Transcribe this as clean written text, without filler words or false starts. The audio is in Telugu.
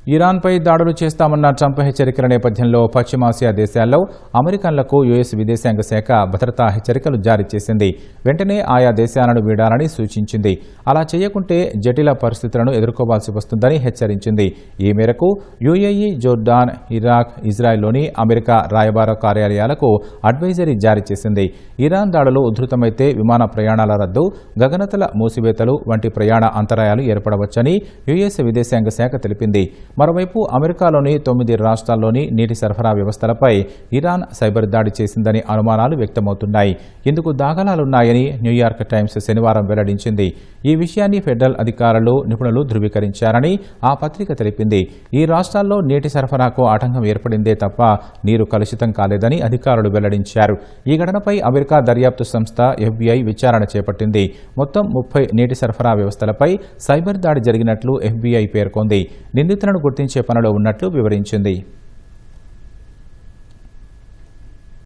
ఇరాన్పై దాడులు చేస్తామన్న ట్రంప్ హెచ్చరికల నేపథ్యంలో పశ్చిమాసియా దేశాల్లో అమెరికన్లకు యుఎస్ విదేశాంగ శాఖ భద్రతా హెచ్చరికలు జారీ చేసింది. వెంటనే ఆయా దేశాలను వీడాలని సూచించింది. అలా చేయకుంటే జటిల పరిస్థితులను ఎదుర్కోవాల్సి వస్తుందని హెచ్చరించింది. ఈ మేరకు యుఏఈ, జోర్డాన్, ఇరాక్, ఇజ్రాయెల్లోని అమెరికా రాయబార కార్యాలయాలకు అడ్వైజరీ జారీ చేసింది. ఇరాన్ దాడులు ఉధృతమైతే విమాన ప్రయాణాల రద్దు, గగనతల మూసివేతలు వంటి ప్రయాణ అంతరాయాలు ఏర్పడవచ్చని యుఎస్ విదేశాంగ శాఖ తెలిపింది. మరోవైపు అమెరికాలోని 9 రాష్ట్రాల్లోని నీటి సరఫరా వ్యవస్థలపై ఇరాన్ సైబర్ దాడి చేసిందని అనుమానాలు వ్యక్తమవుతున్నాయి. ఇందుకు దాఖలాలున్నాయని న్యూయార్క్ టైమ్స్ శనివారం వెల్లడించింది. ఈ విషయాన్ని ఫెడరల్ అధికారులు, నిపుణులు ధృవీకరించారని ఆ పత్రిక తెలిపింది. ఈ రాష్ట్రాల్లో నీటి సరఫరాకు ఆటంకం ఏర్పడిందే తప్ప నీరు కలుషితం కాలేదని అధికారులు వెల్లడించారు. ఈ ఘటనపై అమెరికా దర్యాప్తు సంస్థ FBI విచారణ చేపట్టింది. మొత్తం 30 నీటి సరఫరా వ్యవస్థలపై సైబర్ దాడి జరిగినట్లు FBI పేర్కొంది. నిందితులను గుర్తించే పనిలో ఉన్నట్లు వివరించింది.